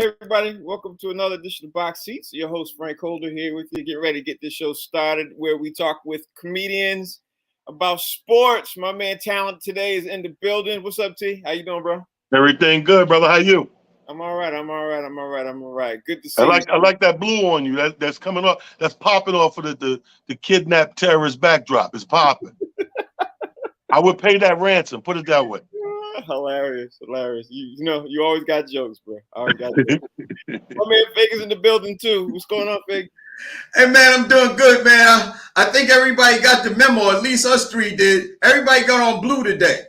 everybody. Welcome to another edition of Box Seats. Your host, Frank Holder, here with you. Get ready to get this show started where we talk with comedians about sports. My man Talent today is in the building. What's up, T? How you doing, bro? Everything good, brother. How you? I'm all right. Good to see you. I like that blue on you. That's coming off. That's popping off of the kidnapped terrorist backdrop. It's popping. I would pay that ransom. Put it that way. Hilarious. You know, you always got jokes, bro. My man Fig is in the building too. What's going on, Fig? Hey man, I'm doing good, man. I think everybody got the memo. At least us three did. Everybody got on blue today.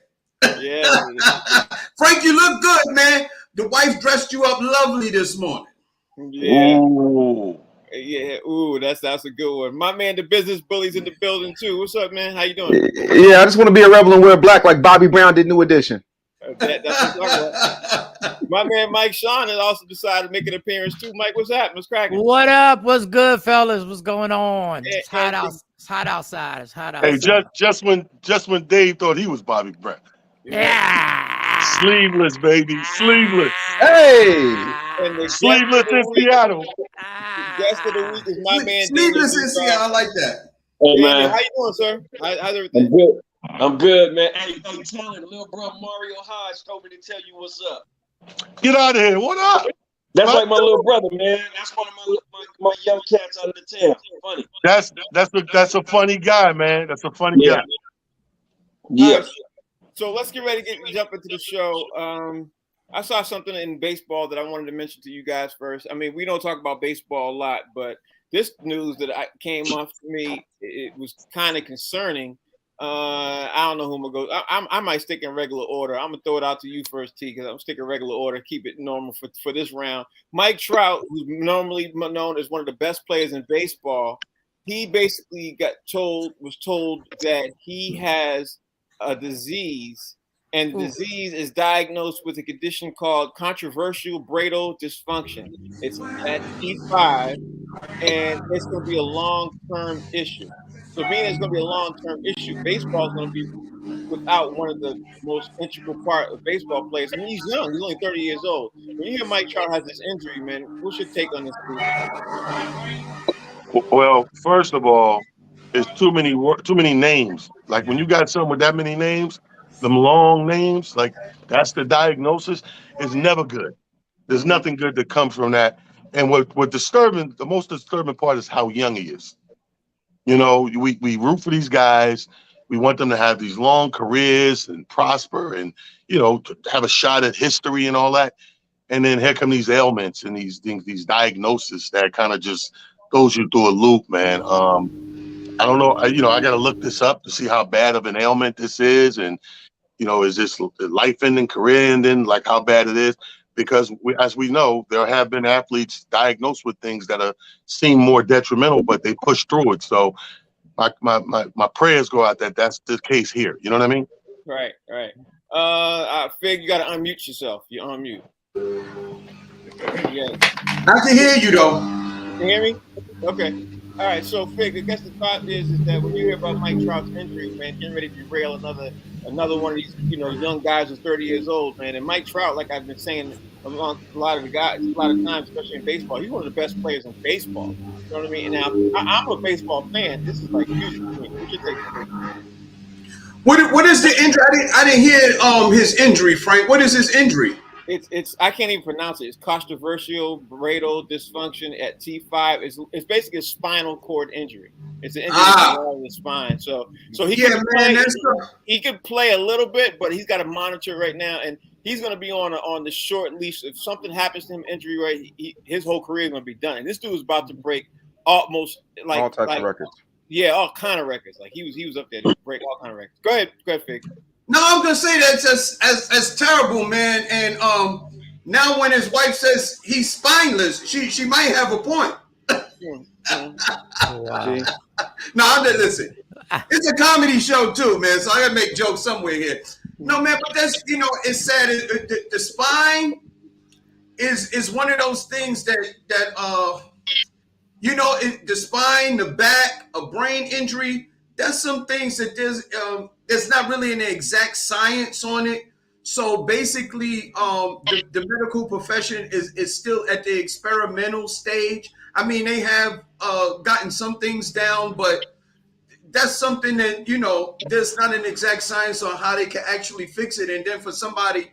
Yeah. Frank, you look good, man. The wife dressed you up lovely this morning. Yeah. Ooh. Yeah, that's a good one. My man, the business bully's in the building too. What's up, man? How you doing? Yeah, I just want to be a rebel and wear black like Bobby Brown did New Edition. That's my man Mike Sean has also decided to make an appearance too. Mike, what's happening? What's cracking? What up? What's good, fellas? What's going on? It's hot out. It's hot outside. It's hot outside. Hey, just when Dave thought he was Bobby Brown. Yeah. Sleeveless, baby. Sleeveless. Hey. Sleeveless in Seattle. The guest of the week is my man. Sleeveless in Seattle. I like that. Hey man, how you doing, sir? How's everything? I'm good, man. Hey, Talent, little bro Mario Hodge told me to tell you what's up. Get out of here. What up? That's like my little brother, man. That's one of my young cats out of the town. Funny. That's a funny guy, man. That's a funny guy. Yeah. So let's get ready to jump into the show. I saw something in baseball that I wanted to mention to you guys first. I mean, we don't talk about baseball a lot, but this news that came up to me, it was kind of concerning. I don't know who I'm gonna go. I might stick in regular order. I'm gonna throw it out to you first, T, because I'm sticking regular order. Keep it normal for this round. Mike Trout, who's normally known as one of the best players in baseball, he basically was told that he has a disease, and the disease is diagnosed with a condition called controversial brachial dysfunction. It's at T5, and it's going to be a long-term issue. So being it's going to be a long-term issue, baseball is going to be without one of the most integral part of baseball players. And he's young. He's only 30 years old. When you hear Mike Trout has this injury, man, what's your take on this? Well, first of all, it's too many names. Like when you got someone with that many names, them long names, like that's the diagnosis, is never good. There's nothing good that comes from that. And what the most disturbing part is how young he is. You know, we root for these guys. We want them to have these long careers and prosper and, you know, to have a shot at history and all that. And then here come these ailments and these things, these diagnoses that kind of just throws you through a loop, man. I don't know. I got to look this up to see how bad of an ailment this is. And, you know, is this life-ending, career-ending, like how bad it is? Because as we know, there have been athletes diagnosed with things that seem more detrimental, but they push through it. So my prayers go out that that's the case here. You know what I mean? Right. Fig, you got to unmute yourself. You're on mute. Yeah. I can hear you, though. You hear me? Okay. All right. So, Fig, I guess the thought is that when you hear about Mike Trout's injury, man, getting ready to derail another one of these, young guys who's 30 years old, man. And Mike Trout, like I've been saying among a lot of the guys, a lot of times, especially in baseball, he's one of the best players in baseball. You know what I mean? And now I'm a baseball fan. This is like huge for me. What's your take? What is the injury? I didn't hear his injury, Frank. What is his injury? It's I can't even pronounce it. It's controversial brachial dysfunction at T5. It's basically a spinal cord injury. It's an injury in the spine. So he could play a little bit, but he's got to monitor right now, and he's going to be on the short leash. If something happens to him, injury, right, his whole career is going to be done. And this dude is about to break almost like all types of records. Yeah, all kind of records. Like he was up there to break all kind of records. Go ahead, Fig. No, I'm gonna say that's just as terrible, man. And now when his wife says he's spineless, she might have a point. Wow. No, I'm just listen. It's a comedy show too, man. So I gotta make jokes somewhere here. No, man, but that's it's sad. The spine is one of those things that the spine, the back, a brain injury. There's some things that there's not really an exact science on it. So basically, the medical profession is still at the experimental stage. I mean, they have gotten some things down, but that's something that, there's not an exact science on how they can actually fix it. And then for somebody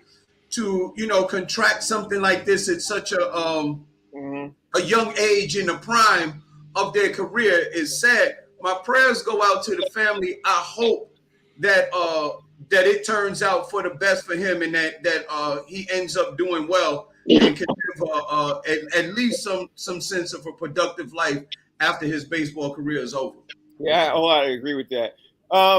to, contract something like this at such a young age in the prime of their career is sad. My prayers go out to the family. I hope that that it turns out for the best for him, and that he ends up doing well and can live at least some sense of a productive life after his baseball career is over. Yeah, I agree with that.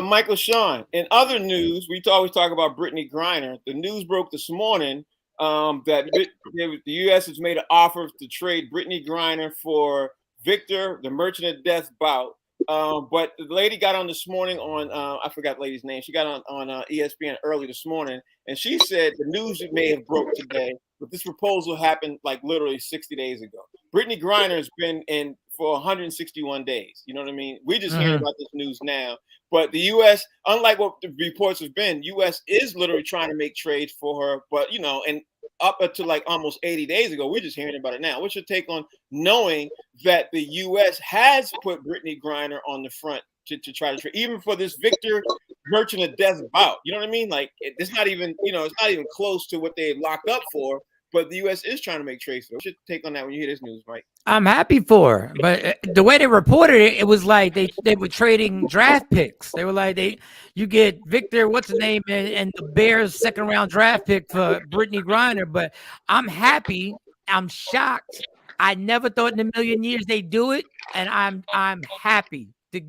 Michael Sean, in other news, we always talk about Brittany Griner. The news broke this morning that the U.S. has made an offer to trade Brittany Griner for Victor, the Merchant of Death bout. But the lady got on this morning on, I forgot the lady's name. She got on ESPN early this morning, and she said the news may have broke today, but this proposal happened like literally 60 days ago. Brittany Griner has been in for 161 days. You know what I mean? We just hearing about this news now. But the U.S., unlike what the reports have been, U.S. is literally trying to make trades for her. But, and up until like almost 80 days ago, we're just hearing about it now. What's your take on knowing that the U.S. has put Brittany Griner on the front to try to trade, even for this Victor Merchant of Death bout? You know what I mean? Like, it's not even, it's not even close to what they locked up for. But the U.S. is trying to make trades. What's your take on that when you hear this news, Mike? I'm happy for her, but the way they reported it, it was like they were trading draft picks. They were like, you get Victor, what's his name, and the Bears' second-round draft pick for Brittany Griner. But I'm happy. I'm shocked. I never thought in a million years they'd do it, and I'm happy to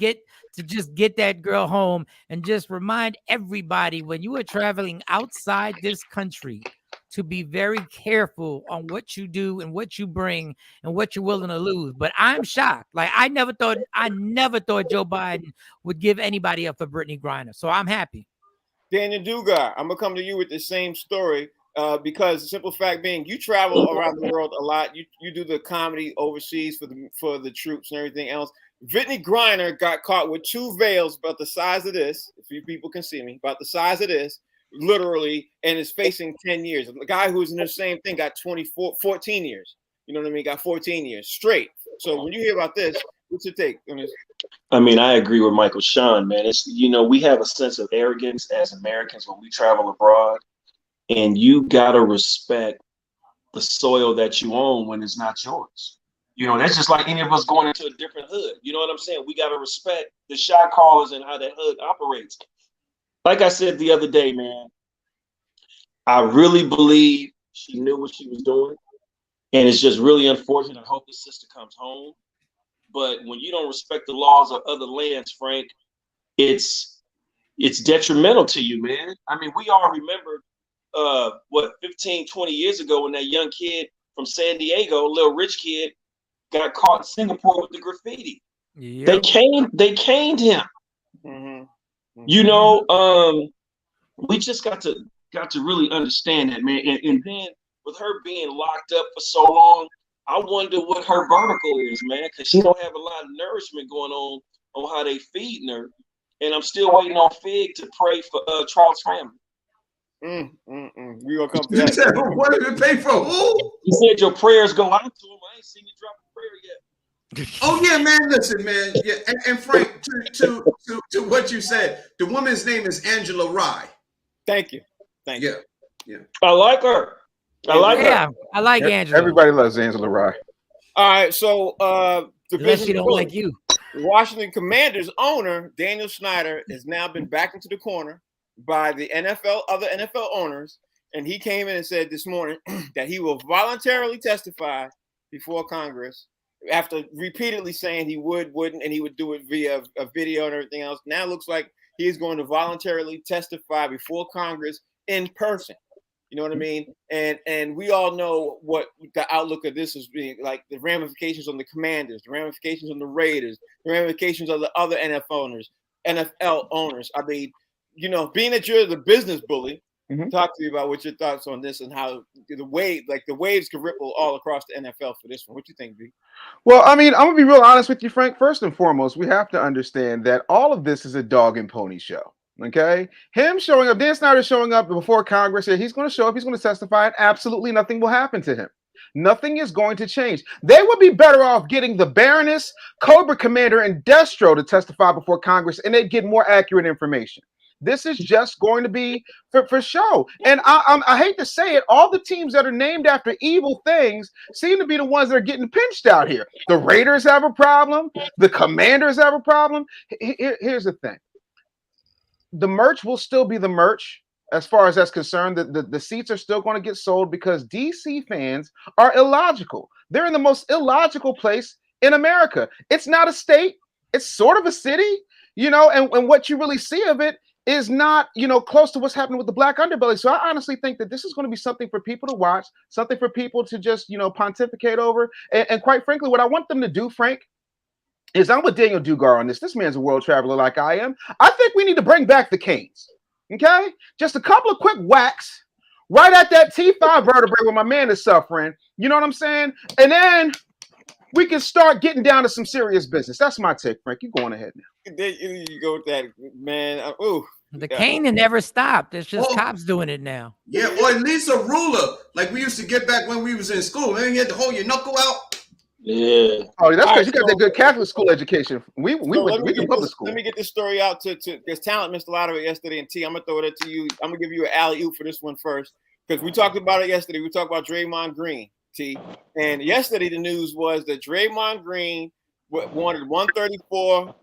just get that girl home and just remind everybody when you are traveling outside this country to be very careful on what you do and what you bring and what you're willing to lose. But I'm shocked. Like I never thought Joe Biden would give anybody up for Brittany Griner. So I'm happy. Daniel Dugar, I'm gonna come to you with the same story because the simple fact being you travel around the world a lot. You do the comedy overseas for the troops and everything else. Brittany Griner got caught with two veils about the size of this. If you people can see me, about the size of this. Literally, and is facing 10 years. The guy who was in the same thing got 14 years. You know what I mean? Got 14 years straight. So when you hear about this, what's your take on this? I mean, I agree with Michael Sean, man. It's, we have a sense of arrogance as Americans when we travel abroad, and you gotta respect the soil that you own when it's not yours. That's just like any of us going into a different hood. You know what I'm saying? We gotta respect the shot callers and how that hood operates. Like I said the other day, man, I really believe she knew what she was doing. And it's just really unfortunate. I hope the sister comes home. But when you don't respect the laws of other lands, Frank, it's detrimental to you, man. I mean, we all remember 15, 20 years ago when that young kid from San Diego, a little rich kid, got caught in Singapore with the graffiti. Yep. They caned him. Mm-hmm. We just got to really understand that, man. And then with her being locked up for so long, I wonder what her vertical is, man, because she don't have a lot of nourishment going on how they feeding her. And I'm still waiting on Fig to pray for Trout's family. We gonna come to that. What did it pay for? Who? He said your prayers go out to him. I ain't seen you drop a prayer yet. Oh yeah, man. Listen, man. Yeah, and Frank, to what you said, the woman's name is Angela Rye. Thank you. Yeah. I like her. I like her. I like Angela. Everybody loves Angela Rye. All right, so unless she don't like you. Washington Commanders owner Daniel Snyder has now been backed into the corner by the other NFL owners, and he came in and said this morning that he will voluntarily testify before Congress. After repeatedly saying he wouldn't, and he would do it via a video and everything else, now it looks like he is going to voluntarily testify before Congress in person. You know what I mean? And we all know what the outlook of this is being like, the ramifications on the Commanders, the ramifications on the Raiders, the ramifications of the other NFL owners. I mean, being that you're the business bully, talk to me about what your thoughts on this and how the waves can ripple all across the NFL for this one. What you think, B? Well, I mean, I'm gonna be real honest with you, Frank. First and foremost, we have to understand that all of this is a dog and pony show. Okay, him showing up, Dan Snyder showing up before Congress. He's going to show up. He's going to testify, and absolutely nothing will happen to him. Nothing is going to change. They would be better off getting the Baroness, Cobra Commander, and Destro to testify before Congress, and they'd get more accurate information. This is just going to be for show. And I hate to say it, all the teams that are named after evil things seem to be the ones that are getting pinched out here. The Raiders have a problem. The Commanders have a problem. Here's the thing. The merch will still be the merch as far as that's concerned. The seats are still going to get sold because DC fans are illogical. They're in the most illogical place in America. It's not a state. It's sort of a city, and what you really see of it is not, close to what's happening with the black underbelly. So I honestly think that this is going to be something for people to watch, something for people to just, pontificate over. And quite frankly, what I want them to do, Frank, is I'm with Daniel Dugar on this. This man's a world traveler like I am. I think we need to bring back the Canes. Okay? Just a couple of quick whacks right at that T5 vertebrae where my man is suffering. You know what I'm saying? And then we can start getting down to some serious business. That's my take, Frank. You going ahead now. There you go with that, man. The caning never stopped. It's just cops doing it now. Yeah, or at least a ruler, like we used to get back when we was in school. Man, you had to hold your knuckle out. Yeah. Oh, that's because you got that good Catholic school education. We went to public school. Let me get this story out to because Talent missed a lot of it yesterday. And T, I'm gonna throw it to you. I'm gonna give you an alley-oop for this one first because we talked about it yesterday. We talked about Draymond Green, T, and yesterday the news was that Draymond Green wanted 134.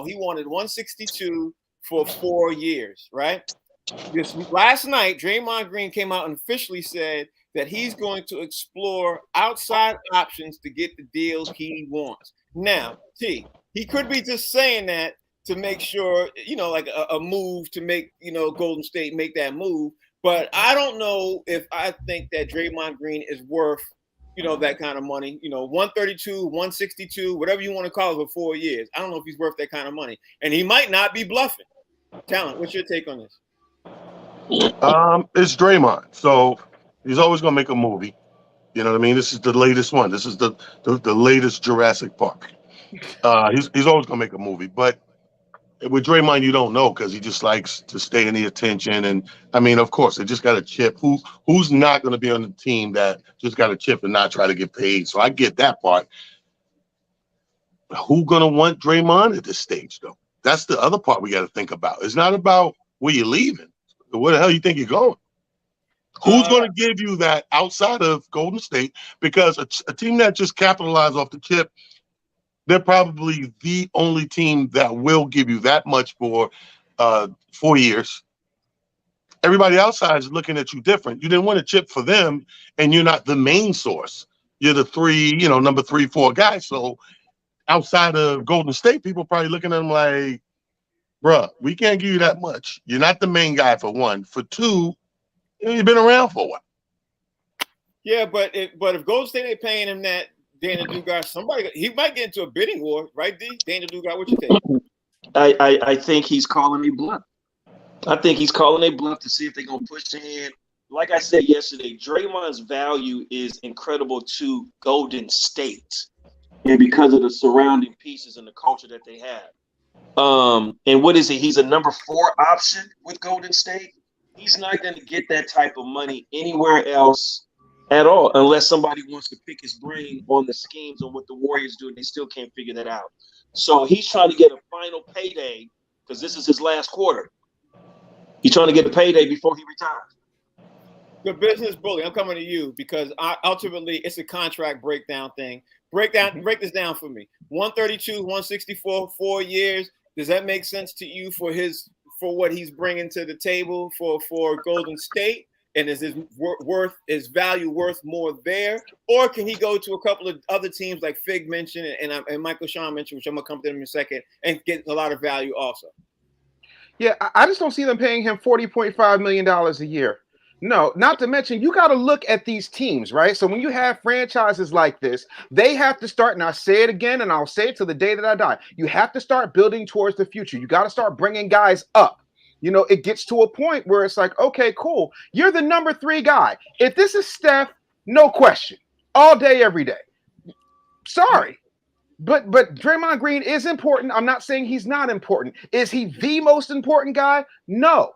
He wanted 162 for 4 years. Right. Last night, Draymond Green came out and officially said that he's going to explore outside options to get the deals he wants. Now, T, he could be just saying that to make sure, like a move to make, Golden State make that move. But I don't know if I think that Draymond Green is worth, that kind of money, 132, 162, whatever you want to call it for 4 years. I don't know if he's worth that kind of money. And he might not be bluffing. Talent, what's your take on this? It's Draymond. So he's always going to make a movie. You know what I mean? This is the latest one. This is the latest Jurassic Park. He's always going to make a movie. But with Draymond, you don't know because he just likes to stay in the attention. And, I mean, of course, they just got a chip. Who's not going to be on the team that just got a chip and not try to get paid? So I get that part. Who's going to want Draymond at this stage, though? That's the other part we got to think about. It's not about where you're leaving. Where the hell you think you're going? Who's going to give you that outside of Golden State? Because a team that just capitalized off the chip, they're probably the only team that will give you that much for 4 years. Everybody outside is looking at you different. You didn't want a chip for them, and you're not the main source. You're the number 3, 4 guy. So outside of Golden State, people probably looking at them like, bruh, we can't give you that much. You're not the main guy, for one. For two, you've been around for a while. Yeah, but if Golden State ain't paying him that, Daniel Dugas, he might get into a bidding war, right, D? Daniel Dugas, what you think? I think he's calling a bluff. I think he's calling a bluff to see if they're going to push ahead. Like I said yesterday, Draymond's value is incredible to Golden State, and because of the surrounding pieces and the culture that they have. And what is he? He's a number 4 option with Golden State. He's not going to get that type of money anywhere else at all, unless somebody wants to pick his brain on the schemes on what the Warriors do, and they still can't figure that out. So he's trying to get a final payday because this is his last quarter. He's trying to get a payday before he retires. The business bully, I'm coming to you because ultimately it's a contract breakdown thing. Break this down for me. 132, 164, 4 years. Does that make sense to you for what he's bringing to the table for Golden State? And is his value worth more there? Or can he go to a couple of other teams like Fig mentioned and Michael Sean mentioned, which I'm going to come to them in a second, and get a lot of value also? Yeah, I just don't see them paying him $40.5 million a year. No, not to mention, you got to look at these teams, right? So when you have franchises like this, they have to start, and I'll say it again, and I'll say it till the day that I die. You have to start building towards the future. You got to start bringing guys up. It gets to a point where it's like, okay, cool. You're the number 3 guy. If this is Steph, no question. All day, every day. Sorry. But Draymond Green is important. I'm not saying he's not important. Is he the most important guy? No.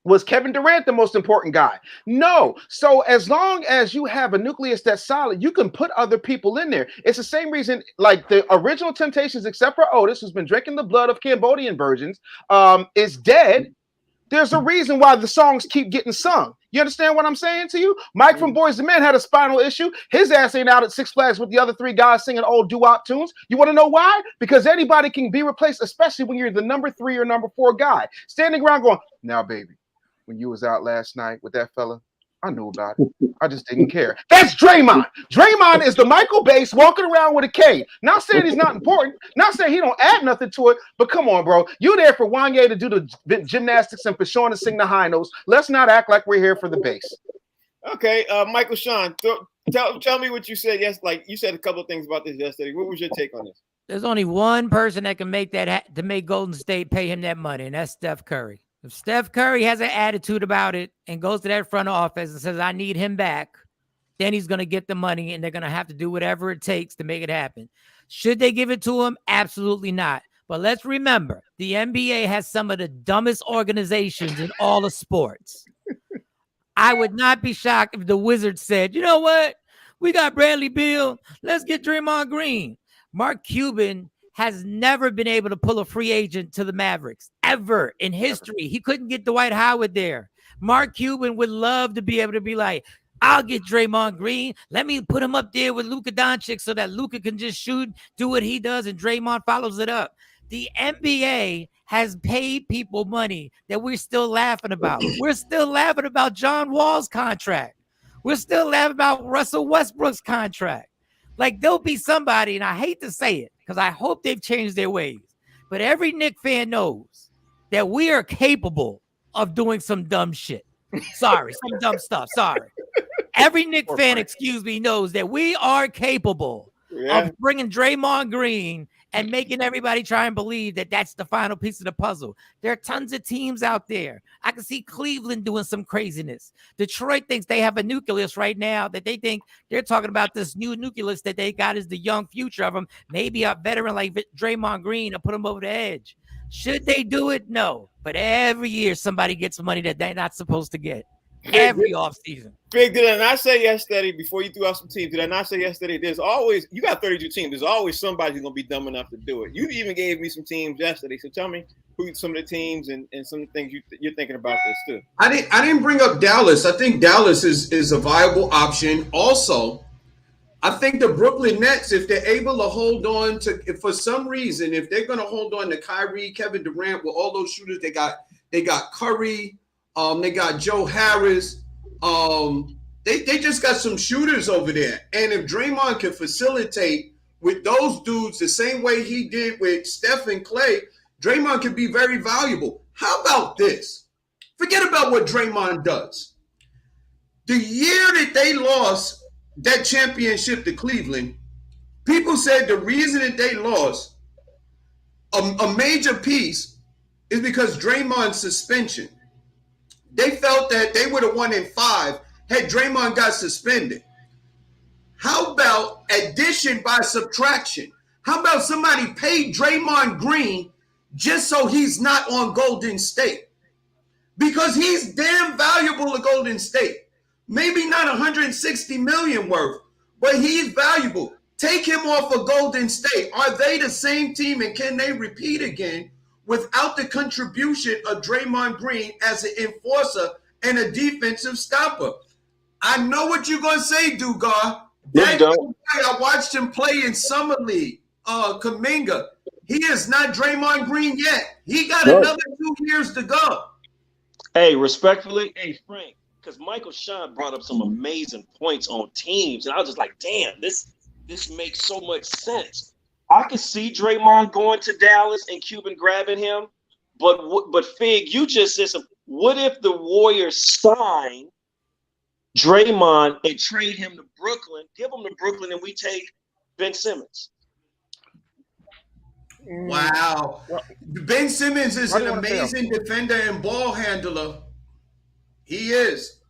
Was Kevin Durant the most important guy? No. So as long as you have a nucleus that's solid, you can put other people in there. It's the same reason, like the original Temptations, except for Otis, who's been drinking the blood of Cambodian virgins, is dead. There's a reason why the songs keep getting sung. You understand what I'm saying to you? Mike from Boys II Men had a spinal issue. His ass ain't out at Six Flags with the other three guys singing old doo-wop tunes. You want to know why? Because anybody can be replaced, especially when you're the number 3 or number 4 guy. Standing around going, now, baby, when you was out last night with that fella, I knew about it. I just didn't care. That's Draymond. Draymond is the Michael Bass walking around with a cane. Not saying he's not important. Not saying he don't add nothing to it. But come on, bro. You there for Wanye to do the gymnastics and for Sean to sing the high notes. Let's not act like we're here for the bass. Okay, Michael Sean, tell me what you said. Yes, like you said a couple of things about this yesterday. What was your take on this? There's only one person that can make that to make Golden State pay him that money, and that's Steph Curry. If Steph Curry has an attitude about it and goes to that front office and says, I need him back, then he's going to get the money and they're going to have to do whatever it takes to make it happen. Should they give it to him? Absolutely not. But let's remember, the NBA has some of the dumbest organizations in all of sports. I would not be shocked if the Wizards said, you know what? We got Bradley Beal. Let's get Draymond Green. Mark Cuban has never been able to pull a free agent to the Mavericks, ever in history. He couldn't get Dwight Howard there. Mark Cuban would love to be able to be like, I'll get Draymond Green. Let me put him up there with Luka Doncic so that Luka can just shoot, do what he does, and Draymond follows it up. The NBA has paid people money that we're still laughing about. We're still laughing about John Wall's contract. We're still laughing about Russell Westbrook's contract. Like, there'll be somebody, and I hate to say it, because I hope they've changed their ways, but every Knicks fan knows that we are capable of doing some dumb shit. Sorry, some dumb stuff. Sorry. Every Knicks fan, knows that we are capable of bringing Draymond Green and making everybody try and believe that that's the final piece of the puzzle. There are tons of teams out there. I can see Cleveland doing some craziness. Detroit thinks they have a nucleus right now that they think they're talking about this new nucleus that they got is the young future of them. Maybe a veteran like Draymond Green will put them over the edge. Should they do it? No. But every year somebody gets money that they're not supposed to get. Every offseason. Big, did I not say yesterday, before you threw out some teams, did I not say yesterday, there's always, you got 32 teams, there's always somebody who's going to be dumb enough to do it. You even gave me some teams yesterday, so tell me who some of the teams and some of the things you're thinking about this too. I didn't bring up Dallas. I think Dallas is a viable option. Also, I think the Brooklyn Nets, if they're able to hold on to, if for some reason, if they're going to hold on to Kyrie, Kevin Durant, with all those shooters, they got Curry, they got Joe Harris. They just got some shooters over there. And if Draymond can facilitate with those dudes the same way he did with Steph and Clay, Draymond can be very valuable. How about this? Forget about what Draymond does. The year that they lost that championship to Cleveland, people said the reason that they lost a major piece is because Draymond's suspension. They felt that they would have won in 5 had Draymond got suspended. How about addition by subtraction? How about somebody paid Draymond Green just so he's not on Golden State? Because he's damn valuable to Golden State. Maybe not 160 million worth, but he's valuable. Take him off of Golden State. Are they the same team, and can they repeat again without the contribution of Draymond Green as an enforcer and a defensive stopper? I know what you're going to say, Dugar. I watched him play in Summer League, Kuminga. He is not Draymond Green yet. He got another 2 years to go. Hey, respectfully, Frank, because Michael Sean brought up some amazing points on teams, and I was just like, damn, this makes so much sense. I could see Draymond going to Dallas and Cuban grabbing him, but Fig, you just said something. What if the Warriors sign Draymond and trade him to Brooklyn, give him to Brooklyn, and we take Ben Simmons? Wow. Ben Simmons is an amazing defender and ball handler. He is.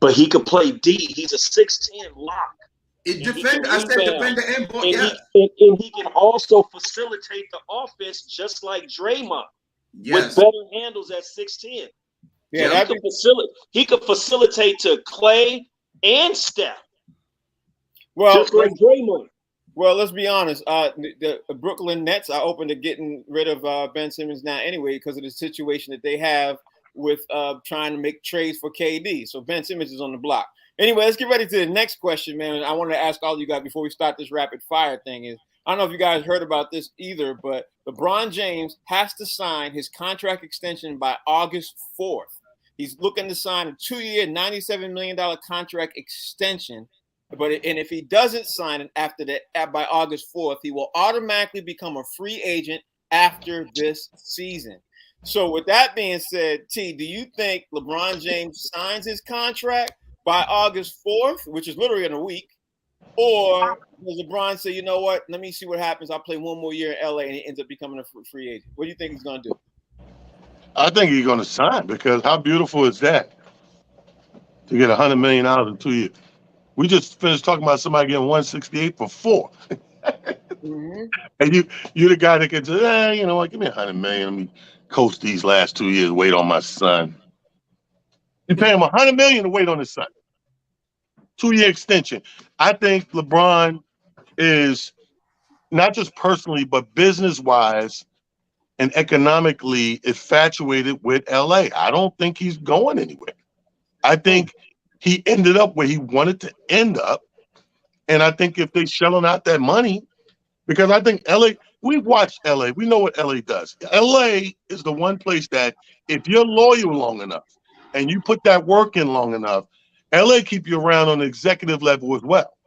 But he could play D. He's a 6'10" lock. It And he defend. can I said rebound. defender and ball. And, Yeah. and he can also facilitate the offense just like Draymond with Yes. better handles at 6'10". Yeah, He could facilitate to Clay and Steph, well, just like Draymond. well, let's be honest. The Brooklyn Nets are open to getting rid of Ben Simmons now anyway because of the situation that they have with trying to make trades for KD. So Ben Simmons is on the block. Anyway, let's get ready to the next question, man. I wanted to ask all you guys before we start this rapid fire thing is, I don't know if you guys heard about this either, but LeBron James has to sign his contract extension by August 4th. He's looking to sign a 2-year, $97 million contract extension. And if he doesn't sign it after that by August 4th, he will automatically become a free agent after this season. So with that being said, T, do you think LeBron James signs his contract by August 4th, which is literally in a week? Or does LeBron say, you know what, let me see what happens. I'll play one more year in LA and he ends up becoming a free agent. What do you think he's going to do? I think he's going to sign because how beautiful is that to get $100 million in 2 years? We just finished talking about somebody getting 168 for 4. Mm-hmm. And you're the guy that can say, you know what, give me $100 million. Let me coach these last 2 years, wait on my son. You pay him $100 million to wait on his son. 2-year extension. I think LeBron is not just personally, but business-wise and economically infatuated with LA. I don't think he's going anywhere. I think he ended up where he wanted to end up. And I think if they shelling out that money, because I think LA, we've watched LA, we know what LA does. LA is the one place that if you're loyal long enough and you put that work in long enough, LA keep you around on the executive level as well.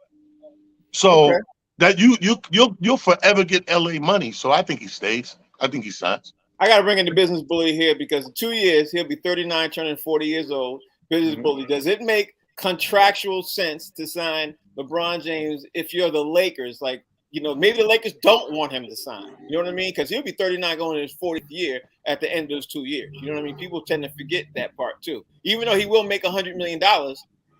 So Okay. that you'll forever get LA money. So I think he stays. I think he signs. I got to bring in the business bully here because in 2 years, he'll be 39, turning 40 years old. Business bully, does it make contractual sense to sign LeBron James if you're the Lakers? Like, you know, maybe the Lakers don't want him to sign. You know what I mean? Because he'll be 39 going in his 40th year at the end of those 2 years. You know what I mean? People tend to forget that part too. Even though he will make $100 million,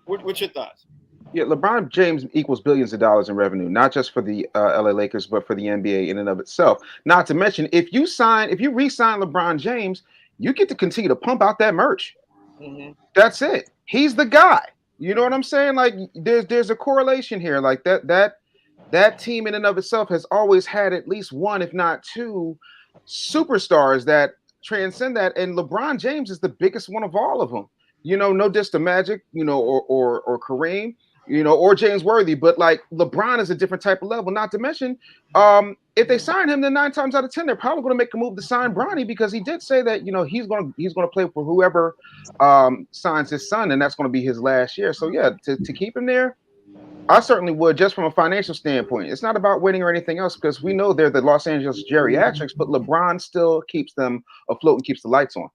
what's your thoughts? Yeah, LeBron James equals billions of dollars in revenue, not just for the LA Lakers, but for the NBA in and of itself. Not to mention, if you re-sign LeBron James, you get to continue to pump out that merch. Mm-hmm. That's it. He's the guy. You know what I'm saying? Like there's a correlation here. Like that team in and of itself has always had at least one, if not two, superstars that transcend that. And LeBron James is the biggest one of all of them. You know, no diss to Magic, you know, or Kareem, you know, or James Worthy, but like LeBron is a different type of level. Not to mention, if they sign him, then 9 times out of 10, they're probably going to make a move to sign Bronny because he did say that, you know, he's going to play for whoever signs his son, and that's going to be his last year. So yeah, to keep him there, I certainly would, just from a financial standpoint. It's not about winning or anything else because we know they're the Los Angeles Geriatrics, but LeBron still keeps them afloat and keeps the lights on.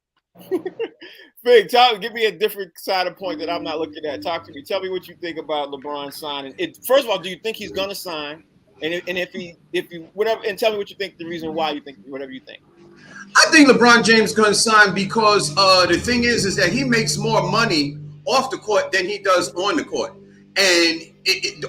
Fig, give me a different side of point that I'm not looking at. Talk to me. Tell me what you think about LeBron signing. First of all, do you think he's going to sign? And if he whatever, and tell me what you think. The reason why you think whatever you think. I think LeBron James is going to sign because the thing is that he makes more money off the court than he does on the court, and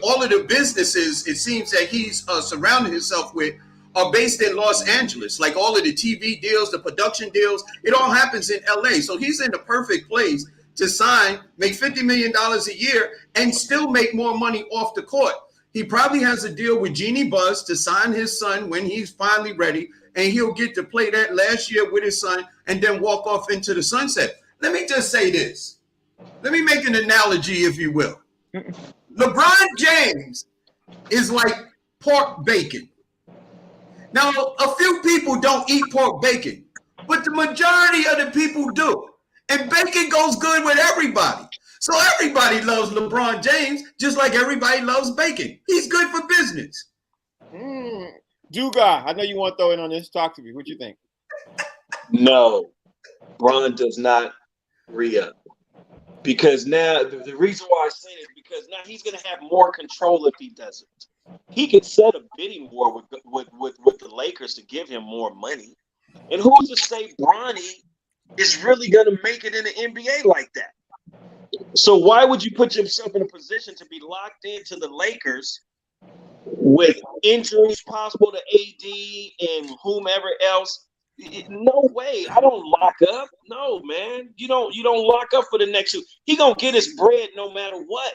all of the businesses it seems that he's surrounding himself with are based in Los Angeles. Like all of the TV deals, the production deals, it all happens in LA. So he's in the perfect place to sign, make $50 million a year, and still make more money off the court. He probably has a deal with Jeannie Buss to sign his son when he's finally ready, and he'll get to play that last year with his son and then walk off into the sunset. Let me just say this. Let me make an analogy, if you will. LeBron James is like pork bacon. Now, a few people don't eat pork bacon, but the majority of the people do. And bacon goes good with everybody. So everybody loves LeBron James, just like everybody loves bacon. He's good for business. Duga, I know you want to throw in on this. Talk to me. What you think? No, Bron does not re-up. Because now, the reason why I say it is because now he's going to have more control if he doesn't. He could set a bidding war with the Lakers to give him more money. And who's to say Bronny is really going to make it in the NBA like that? So why would you put yourself in a position to be locked into the Lakers with injuries possible to AD and whomever else? No way. I don't lock up. No, man. You don't lock up for the next two. He gonna get his bread no matter what.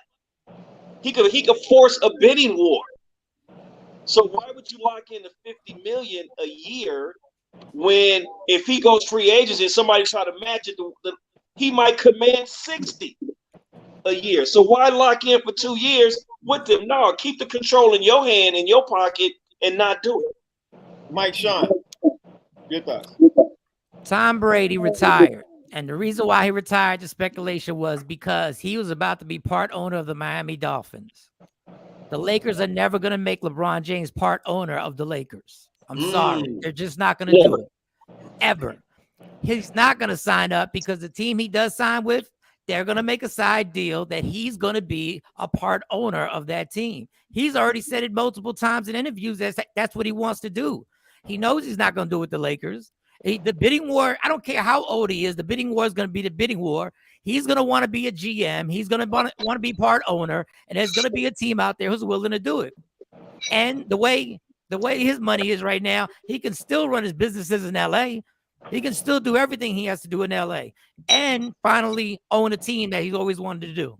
He could force a bidding war. So why would you lock in the $50 million a year when if he goes free agents and somebody try to match it, he might command 60 a year. So why lock in for 2 years with them? No, keep the control in your hand, in your pocket, and not do it. Mike Sean, your thoughts? Tom Brady retired. And the reason why he retired, the speculation was because he was about to be part owner of the Miami Dolphins. The Lakers are never going to make LeBron James part owner of the Lakers. I'm sorry. They're just not going to do it. Ever. He's not going to sign up because the team he does sign with, they're going to make a side deal that he's going to be a part owner of that team. He's already said it multiple times in interviews. That's what he wants to do. He knows he's not going to do it with the Lakers. The bidding war, I don't care how old he is, the bidding war is going to be the bidding war. He's going to want to be a GM. He's going to want to be part owner, and there's going to be a team out there who's willing to do it. And the way his money is right now, he can still run his businesses in LA. He can still do everything he has to do in LA and finally own a team that he's always wanted to do.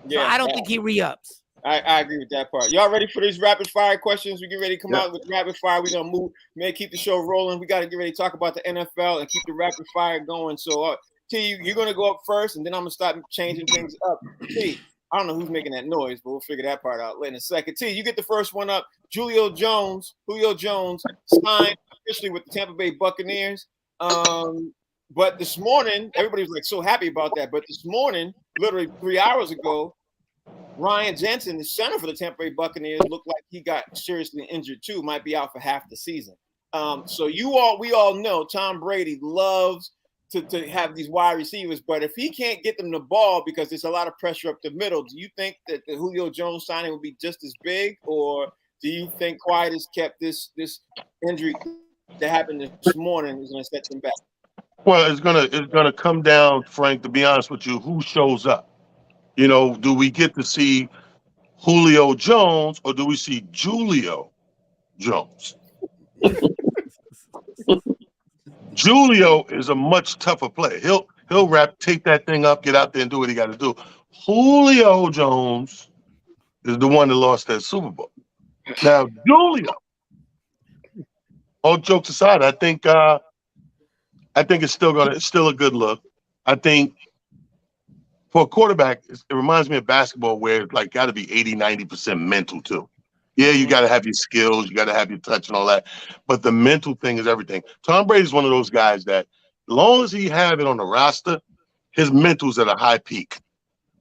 Yeah, so I don't think he re-ups. I agree with that part. Y'all ready for these rapid fire questions? We get ready to come out with rapid fire. We're going to move, man, keep the show rolling. We got to get ready to talk about the NFL and keep the rapid fire going. So, T, you're going to go up first, and then I'm going to start changing things up. T, I don't know who's making that noise, but we'll figure that part out later in a second. T, you get the first one up. Julio Jones signed officially with the Tampa Bay Buccaneers. But this morning, everybody was like so happy about that. But this morning, literally 3 hours ago, Ryan Jensen, the center for the Tampa Bay Buccaneers, looked like he got seriously injured too. Might be out for half the season. So we all know Tom Brady loves to have these wide receivers, but if he can't get them the ball because there's a lot of pressure up the middle, do you think that the Julio Jones signing will be just as big, or do you think Quiet has kept this injury that happened this morning is going to set them back? Well, it's gonna come down, Frank. To be honest with you, who shows up? You know, do we get to see Julio Jones or do we see Julio Jones? Julio is a much tougher player. He'll take that thing up, get out there and do what he got to do. Julio Jones is the one that lost that Super Bowl. Now, Julio, all jokes aside, I think it's still a good look. I think for a quarterback, it reminds me of basketball where it's like got to be 80-90% mental too. Yeah, you got to have your skills, you got to have your touch and all that, but the mental thing is everything. Tom Brady is one of those guys that, as long as he have it on the roster, his mental's at a high peak.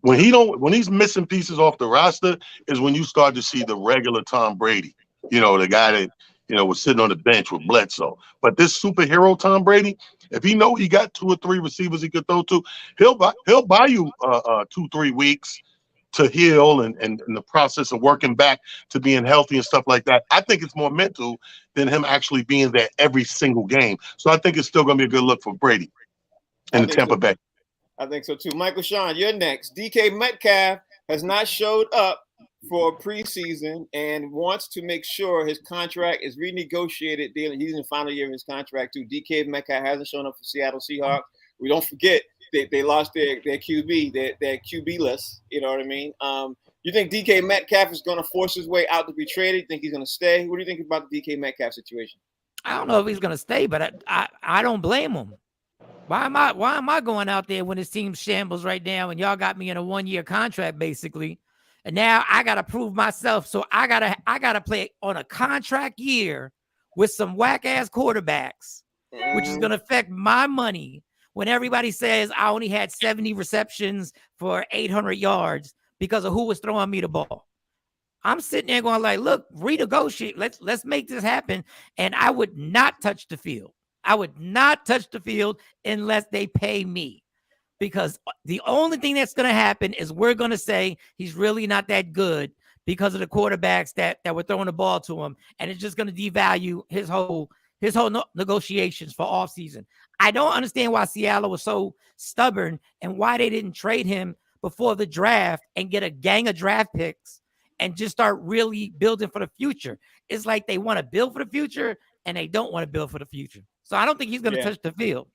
When he's missing pieces off the roster is when you start to see the regular Tom Brady. You know, the guy that was sitting on the bench with Bledsoe. But this superhero Tom Brady, if he know he got 2 or 3 receivers he could throw to, he'll buy you 2-3 weeks to heal and the process of working back to being healthy and stuff like that. I think it's more mental than him actually being there every single game. So I think it's still going to be a good look for Brady and Tampa Bay. I think so too. Michael Sean, you're next. DK Metcalf has not showed up for preseason and wants to make sure his contract is renegotiated. He's in the final year of his contract too. DK Metcalf hasn't shown up for Seattle Seahawks. We don't forget they lost their QB, their QB-less. You know what I mean? You think DK Metcalf is going to force his way out to be traded? You think he's going to stay? What do you think about the DK Metcalf situation? I don't know if he's going to stay, but I don't blame him. Why am I going out there when his team shambles right now and y'all got me in a 1-year contract basically? And now I got to prove myself. So I gotta play on a contract year with some whack ass quarterbacks, which is going to affect my money when everybody says I only had 70 receptions for 800 yards because of who was throwing me the ball. I'm sitting there going like, look, renegotiate. Let's make this happen. And I would not touch the field. I would not touch the field unless they pay me. Because the only thing that's going to happen is we're going to say he's really not that good because of the quarterbacks that were throwing the ball to him. And it's just going to devalue his whole negotiations for offseason. I don't understand why Seattle was so stubborn and why they didn't trade him before the draft and get a gang of draft picks and just start really building for the future. It's like they want to build for the future and they don't want to build for the future. So I don't think he's going to touch the field.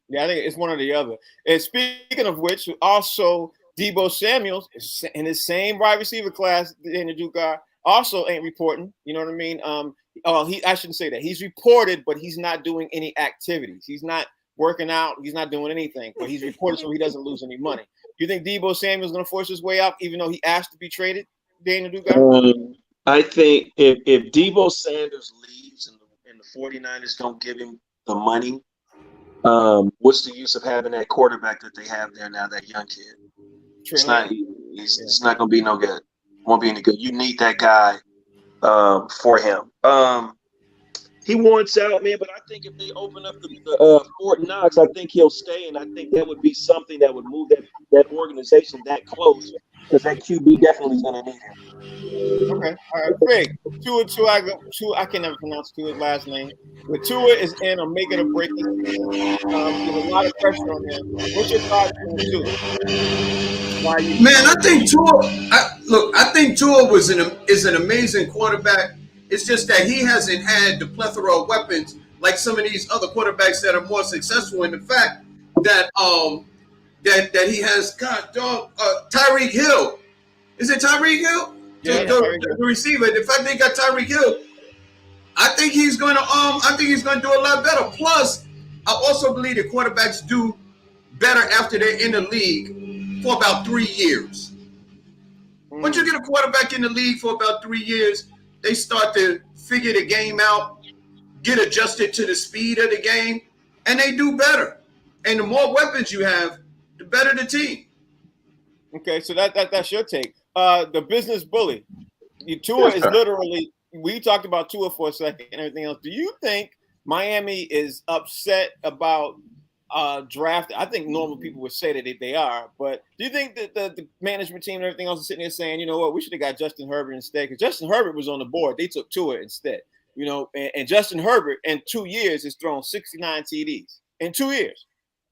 Yeah, I think it's one or the other. And speaking of which, also Deebo Samuels in his same wide receiver class, Daniel Dugar, also ain't reporting. You know what I mean? I shouldn't say that. He's reported, but he's not doing any activities. He's not working out. He's not doing anything. But he's reported so he doesn't lose any money. Do you think Deebo Samuel's going to force his way out, even though he asked to be traded, Daniel Dugar? I think if Deebo Sanders leaves and the 49ers don't give him the money, what's the use of having that quarterback that they have there now, that young kid? It's not going to be no good. Won't be any good. You need that guy for him. He wants out, man, but I think if they open up the Fort Knox, I think he'll stay, and I think that would be something that would move that organization that close, because that QB definitely is going to need him. Okay, all right, Greg. Tua, I can never pronounce Tua's last name, but Tua is in a make it or break it season. There's a lot of pressure on him. What's your thoughts on Tua? Man, I think Tua is an amazing quarterback. It's just that he hasn't had the plethora of weapons like some of these other quarterbacks that are more successful. In the fact that that he has Tyreek Hill. Is it Tyreek Hill? Yeah, the receiver. The fact they got Tyreek Hill, I think he's going to do a lot better. Plus, I also believe the quarterbacks do better after they're in the league for about 3 years. Once you get a quarterback in the league for about 3 years, they start to figure the game out, get adjusted to the speed of the game, and they do better. And the more weapons you have, the better the team. Okay, so that's your take. The business bully. Tua is literally, we talked about Tua for a second and everything else. Do you think Miami is upset about draft? I think normal people would say that they are, but do you think that the management team and everything else is sitting there saying, you know what, we should have got Justin Herbert instead? Because Justin Herbert was on the board. They took Tua instead. You know, and Justin Herbert in 2 years has thrown 69 TDs in 2 years.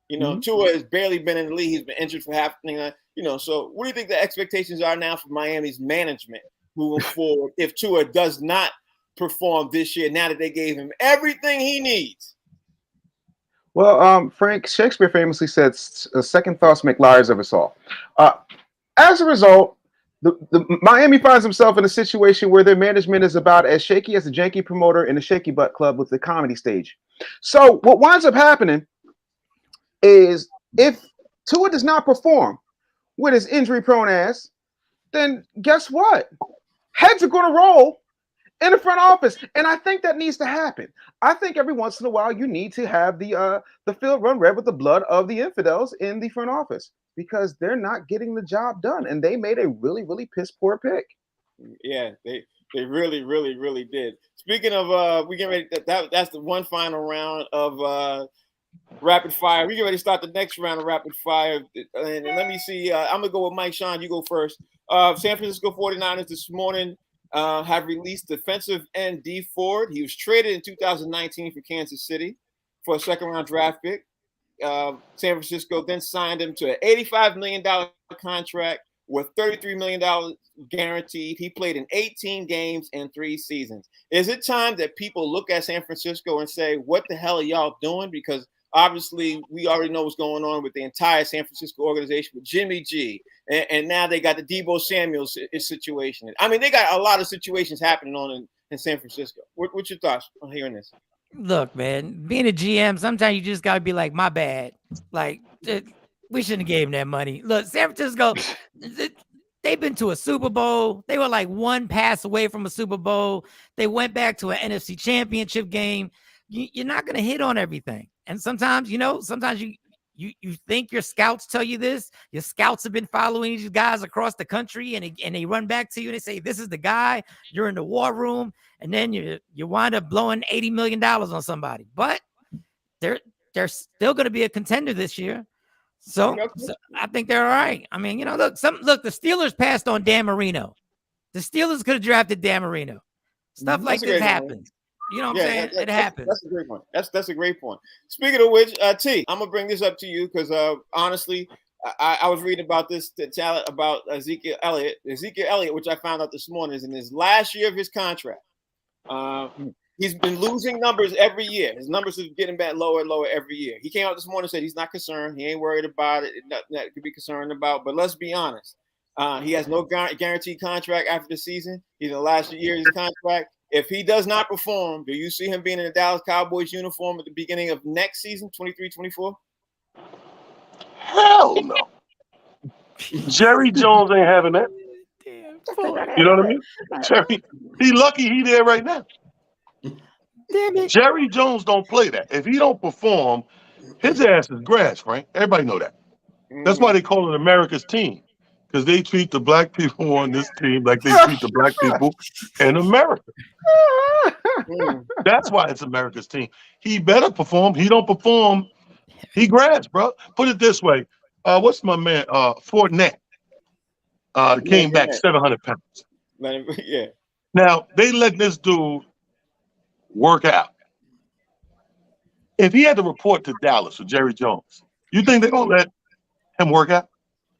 You know, Tua has barely been in the league. He's been injured for half. You know, so what do you think the expectations are now for Miami's management moving forward if Tua does not perform this year, now that they gave him everything he needs? Well, Frank Shakespeare famously said, second thoughts make liars of us all. As a result, the Miami finds himself in a situation where their management is about as shaky as a janky promoter in a shaky butt club with the comedy stage. So what winds up happening is if Tua does not perform with his injury-prone ass, then guess what? Heads are going to roll in the front office, and I think that needs to happen. I think every once in a while you need to have the field run red with the blood of the infidels in the front office, because they're not getting the job done, and they made a really, really piss poor pick. Yeah, they really, really, really did. Speaking of, we get ready. That's the one final round of rapid fire. We get ready to start the next round of rapid fire, and let me see. I'm gonna go with Mike Sean. You go first. San Francisco 49ers this morning have released defensive end Dee Ford. He was traded in 2019 for Kansas City for a second-round draft pick. San Francisco then signed him to an $85 million contract with $33 million guaranteed. He played in 18 games and 3 seasons. Is it time that people look at San Francisco and say, what the hell are y'all doing? Because obviously we already know what's going on with the entire San Francisco organization with Jimmy G. And now they got the Deebo Samuels situation. I mean, they got a lot of situations happening in San Francisco. What's your thoughts on hearing this? Look, man, being a GM, sometimes you just got to be like, my bad. Like, we shouldn't have gave him that money. Look, San Francisco, they've been to a Super Bowl. They were like one pass away from a Super Bowl. They went back to an NFC Championship game. You're not going to hit on everything. And sometimes, sometimes you think your scouts tell you this. Your scouts have been following these guys across the country, and they run back to you and they say, this is the guy. You're in the war room, and then you wind up blowing $80 million on somebody. But they're still going to be a contender this year. So I think they're all right. I mean, look, the Steelers passed on Dan Marino. The Steelers could have drafted Dan Marino. Stuff like this happens. You know what I'm saying? It happens. That's a great point. That's a great point. Speaking of which, T, I'm gonna bring this up to you because honestly, I was reading about this talent about Ezekiel Elliott. Ezekiel Elliott, which I found out this morning, is in his last year of his contract. He's been losing numbers every year. His numbers are getting back lower and lower every year. He came out this morning and said he's not concerned. He ain't worried about it. Nothing that could be concerned about. But let's be honest. He has no guaranteed contract after the season. He's in the last year of his contract. If he does not perform, do you see him being in the Dallas Cowboys uniform at the beginning of next season, 23-24? Hell no. Jerry Jones ain't having that. You know what I mean? Jerry, he lucky he there right now. Damn it. Jerry Jones don't play that. If he don't perform, his ass is grass, Frank. Everybody know that. That's why they call it America's team. Because they treat the black people on this team like they treat the black people in America. That's why it's America's team. He better perform. He don't perform, he grass, bro. Put it this way. What's my man? Fournette. Came back 700 pounds. Yeah. Now, they let this dude work out. If he had to report to Dallas or Jerry Jones, you think they're going to let him work out?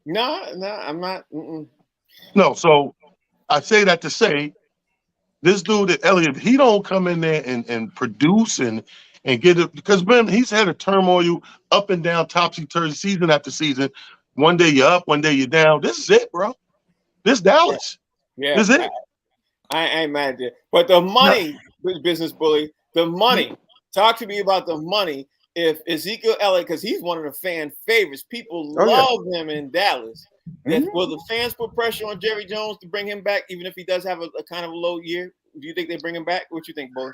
No, I'm not. No, so I say that to say this dude at Elliott, he don't come in there and produce and get it, because man, he's had a turmoil up and down, topsy-turvy, season after season. One day you're up, one day you're down. This is it, bro. This Dallas. Yeah, This is it. I ain't mad at it. But the money, business bully, the money. Talk to me about the money. If Ezekiel Elliott, because he's one of the fan favorites, people love him in Dallas. Will the fans put pressure on Jerry Jones to bring him back, even if he does have a kind of a low year? Do you think they bring him back? What you think, boy?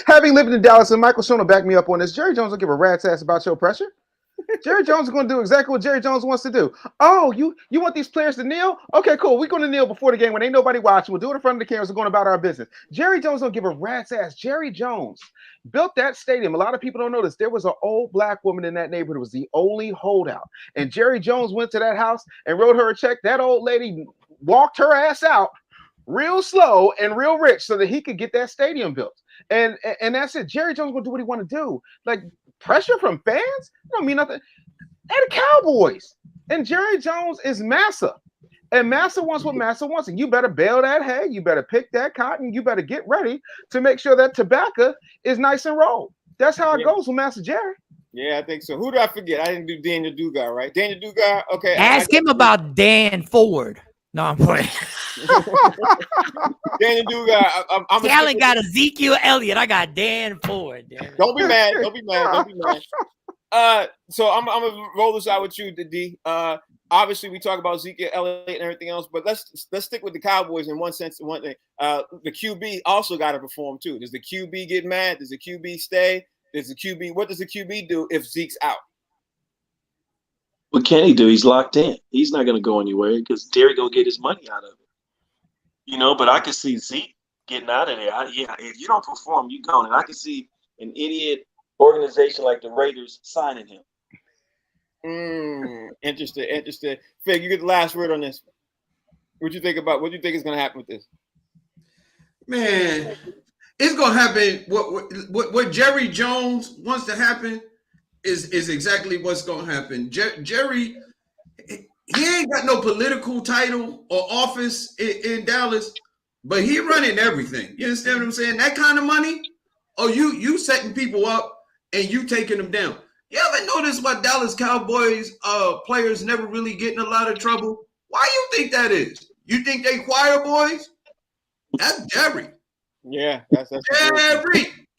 Having lived in Dallas, and Michael Schoen will back me up on this, Jerry Jones will give a rat's ass about your pressure. Jerry Jones is going to do exactly what Jerry Jones wants to do. Oh, you want these players to kneel? Okay, cool. We're going to kneel before the game when ain't nobody watching. We'll do it in front of the cameras. We're going about our business. Jerry Jones don't give a rat's ass. Jerry Jones built that stadium. A lot of people don't know this. There was an old black woman in that neighborhood who was the only holdout. And Jerry Jones went to that house and wrote her a check. That old lady walked her ass out real slow and real rich so that he could get that stadium built. And that's it. Jerry Jones going to do what he want to do. Like, pressure from fans? Don't mean nothing. They're the Cowboys. And Jerry Jones is Massa. And Massa wants what Massa wants. And you better bale that hay. You better pick that cotton. You better get ready to make sure that tobacco is nice and rolled. That's how it goes with Master Jerry. Yeah, I think so. Who did I forget? I didn't do Daniel Dugar, right? Daniel Dugar? Okay. Ask him about Dan Ford. No, I'm playing. Daniel Dugar. I'm Allen got Ezekiel Elliott. I got Dan Ford. Don't be mad. Don't be mad. Don't be mad. So I'm gonna roll this out with you, D. Obviously, we talk about Ezekiel Elliott and everything else, but let's stick with the Cowboys in one sense. One thing, the QB also got to perform too. Does the QB get mad? Does the QB stay? Does the QB? What does the QB do if Zeke's out? What can he do? He's locked in. He's not going to go anywhere because Derek going to get his money out of it. You know, but I can see Zeke getting out of there. If you don't perform, you gone. And I can see an idiot organization like the Raiders signing him. Interesting. Fig, you get the last word on this. What do you think is going to happen with this? Man, it's going to happen. What Jerry Jones wants to happen is exactly what's going to happen. Jerry, he ain't got no political title or office in Dallas, but he running everything. You understand what I'm saying? That kind of money, you setting people up and you taking them down. You ever notice why Dallas Cowboys players never really get in a lot of trouble? Why you think that is? You think they choir boys? That's Jerry. Yeah, that's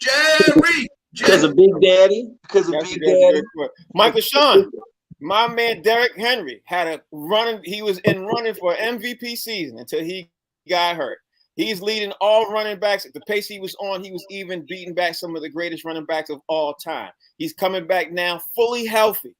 Jerry. Because of Big Daddy. Because of Big Daddy. Michael Sean, my man Derrick Henry had a running. He was in running for an MVP season until he got hurt. He's leading all running backs at the pace he was on. He was even beating back some of the greatest running backs of all time. He's coming back now fully healthy.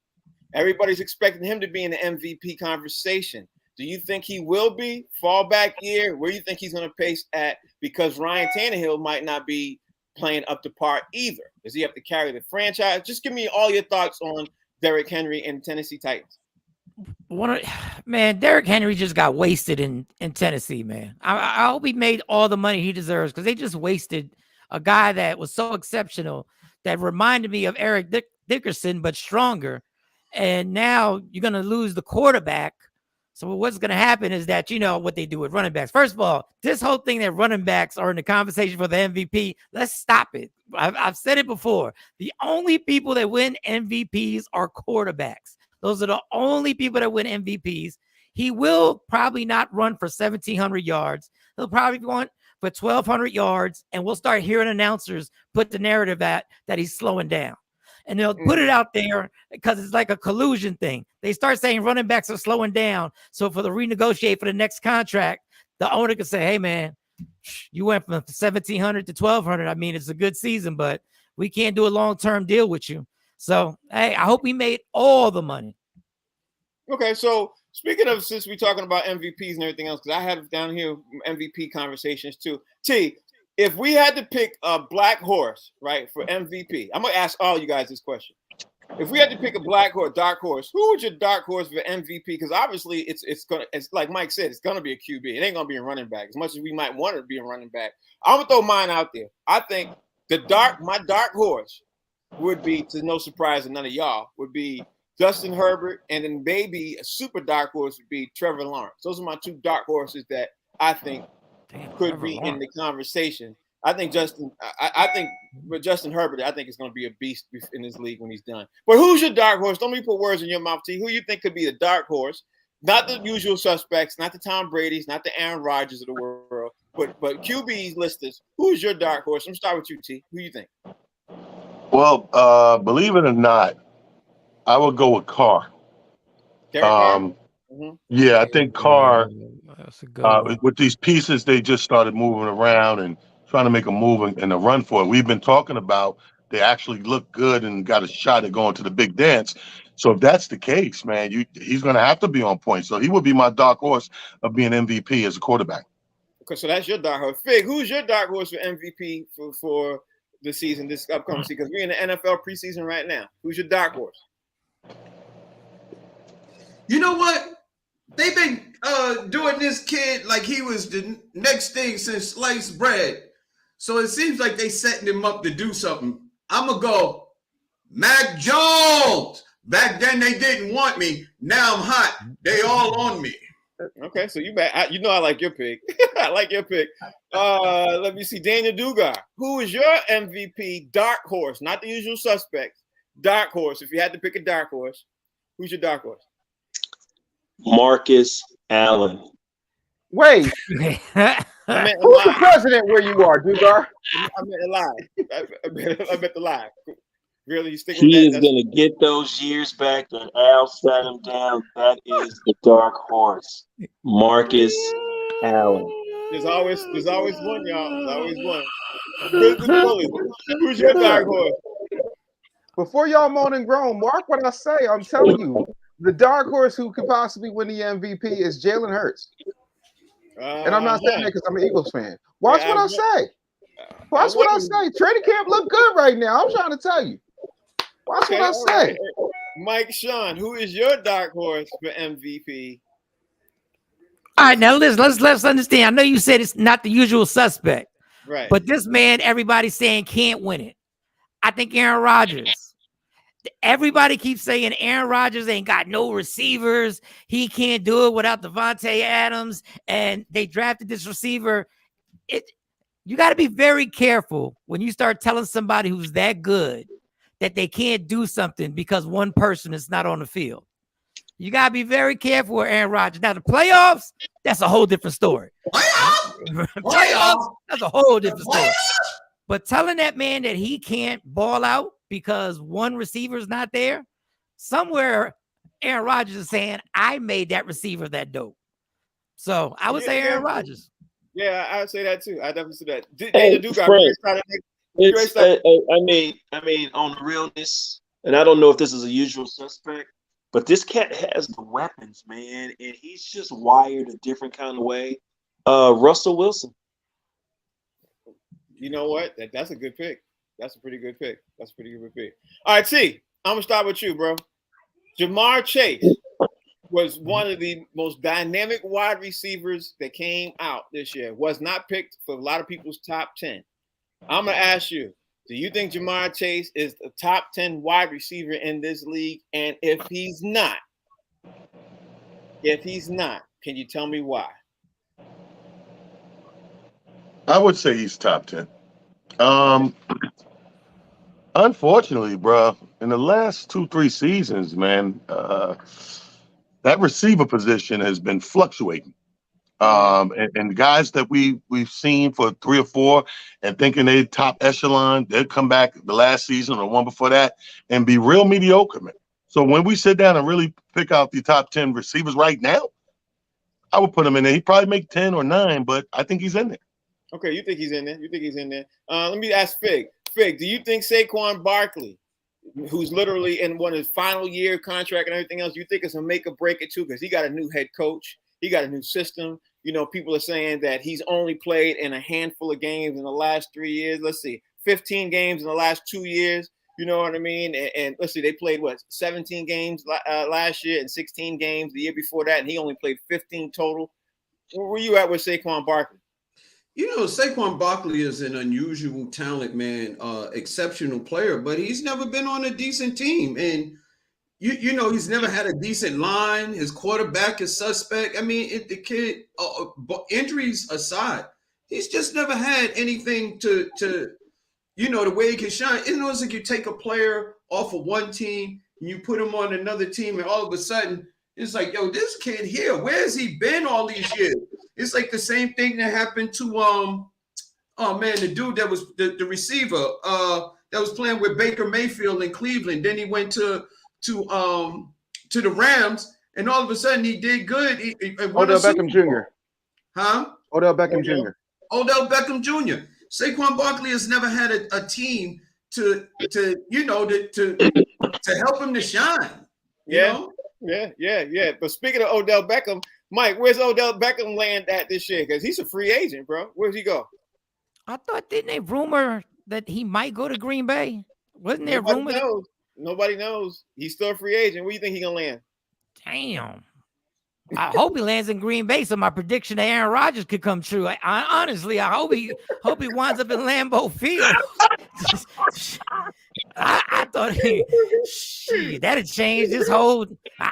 Everybody's expecting him to be in the MVP conversation. Do you think he will be? Fallback year? Where do you think he's going to pace at? Because Ryan Tannehill might not be playing up to par either. Does he have to carry the franchise? Just give me all your thoughts on Derrick Henry and Tennessee Titans. Derrick Henry just got wasted in Tennessee, man. I hope he made all the money he deserves because they just wasted a guy that was so exceptional that reminded me of Eric Dickerson, but stronger. and now you're going to lose the quarterback. So what's going to happen is that, what they do with running backs. First of all, this whole thing that running backs are in the conversation for the MVP, let's stop it. I've said it before. The only people that win MVPs are quarterbacks. Those are the only people that win MVPs. He will probably not run for 1,700 yards. He'll probably run for 1,200 yards, and we'll start hearing announcers put the narrative that he's slowing down. And they'll put it out there because it's like a collusion thing. They start saying running backs are slowing down. So for the renegotiate for the next contract, the owner can say, hey, man, you went from 1,700 to 1,200. I mean, it's a good season, but we can't do a long-term deal with you. So, hey, I hope we made all the money. Okay, so speaking of, since we're talking about MVPs and everything else, because I have down here MVP conversations too. T, if we had to pick a black horse, right, for MVP, I'm gonna ask all you guys this question. If we had to pick a black horse, dark horse, who would your dark horse for MVP? Because obviously it's like Mike said, it's gonna be a QB. It ain't gonna be a running back. As much as we might want it to be a running back, I'm gonna throw mine out there. I think my dark horse would be, to no surprise to none of y'all, would be Justin Herbert, and then maybe a super dark horse would be Trevor Lawrence. Those are my two dark horses that I think could be in the conversation. I think with Justin Herbert, I think it's going to be a beast in this league when he's done. But who's your dark horse? Don't let me put words in your mouth, T. Who you think could be the dark horse? Not the usual suspects, not the Tom Brady's, not the Aaron Rodgers of the world, but QB's listers. Who's your dark horse? I'm start with you, T. Who you think? Well, believe it or not, I would go with Carr. Yeah, I think Carr, with these pieces, they just started moving around and trying to make a move and a run for it. We've been talking about they actually look good and got a shot at going to the big dance. So if that's the case, man, he's going to have to be on point. So he would be my dark horse of being MVP as a quarterback. Okay, so that's your dark horse. Fig, who's your dark horse for MVP for the season, this upcoming season? Because we're in the NFL preseason right now. Who's your dark horse? You know what? They've been doing this kid like he was the next thing since sliced bread. So it seems like they setting him up to do something. I'm going to go Mac Jones. Back then they didn't want me. Now I'm hot. They all on me. Okay, so I like your pick. I like your pick. Let me see. Daniel Dugar. Who is your MVP dark horse? Not the usual suspects. Dark horse. If you had to pick a dark horse, who's your dark horse? Marcus Allen. Wait, who's the president where you are, Dugar? I meant alive. I meant alive. Really, you sticking He with that? is going to get those years back that Al sat him down. That is the dark horse, Marcus Allen. There's always one, y'all. There's always one. Who's your dark horse? Before y'all moan and groan, mark what I say. I'm telling you, the dark horse who could possibly win the MVP is Jalen Hurts. And I'm not saying that because I'm an Eagles fan. Watch what I say. Watch what I say. Training camp look good right now. I'm trying to tell you. Watch what I say. Right. Mike Sean, who is your dark horse for MVP? All right, now let's understand. I know you said it's not the usual suspect, right? But this man, everybody's saying can't win it. I think Aaron Rodgers. Everybody keeps saying Aaron Rodgers ain't got no receivers. He can't do it without Devontae Adams. And they drafted this receiver. You got to be very careful when you start telling somebody who's that good that they can't do something because one person is not on the field. You got to be very careful with Aaron Rodgers. Now, the playoffs, that's a whole different story. Playoffs, that's a whole different story. But telling that man that he can't ball out because one receiver is not there, somewhere Aaron Rodgers is saying, I made that receiver that dope. So I would say Aaron Rodgers. Yeah, I would say that too. I definitely say that. I mean, on the realness, and I don't know if this is a usual suspect, but this cat has the weapons, man, and he's just wired a different kind of way. Russell Wilson. You know what? That's a good pick. That's a pretty good pick. All right, T, I'm going to start with you, bro. Jamar Chase was one of the most dynamic wide receivers that came out this year. Was not picked for a lot of people's top 10. I'm going to ask you, Do you think Jamar Chase is the top 10 wide receiver in this league? And if he's not, can you tell me why? I would say he's top 10. Unfortunately, bro, in the last 2-3 seasons, man, that receiver position has been fluctuating. And guys that we've seen for 3 or 4 and thinking they top echelon, they'll come back the last season or one before that and be real mediocre, man. So when we sit down and really pick out the top 10 receivers right now, I would put him in there. He'd probably make 10 or 9, but I think he's in there. Okay, you think he's in there? Let me ask Fig. Fig, do you think Saquon Barkley, who's literally in one of his final year contract and everything else, you think it's a make or break it too? Because he got a new head coach, he got a new system. You know, people are saying that he's only played in a handful of games in the last 3 years. Let's see, 15 games in the last 2 years. You know what I mean? And let's see, they played 17 games last year and 16 games the year before that, and he only played 15 total. Where were you at with Saquon Barkley? You know, Saquon Barkley is an unusual talent, man, exceptional player, but he's never been on a decent team. And, you know, he's never had a decent line. His quarterback is suspect. I mean, the kid, injuries aside, he's just never had anything to you know, the way he can shine. You know, it's like you take a player off of one team and you put him on another team, and all of a sudden, it's like, yo, this kid here, where has he been all these years? It's like the same thing that happened to the dude that was the receiver that was playing with Baker Mayfield in Cleveland. Then he went to the Rams, and all of a sudden he did good. Odell Beckham Jr. Huh? Odell Beckham Jr. Odell Beckham Jr. Saquon Barkley has never had a team to help him to shine. You know? Yeah. But speaking of Odell Beckham, Mike, where's Odell Beckham land at this year? Because he's a free agent, bro. Where's he go? I thought, didn't they rumor that he might go to Green Bay? Wasn't there rumor? Nobody knows. He's still a free agent. Where do you think he's gonna land? Damn. I hope he lands in Green Bay so my prediction that Aaron Rodgers could come true. Honestly, I hope he winds up in Lambeau Field. I thought that'd change this whole.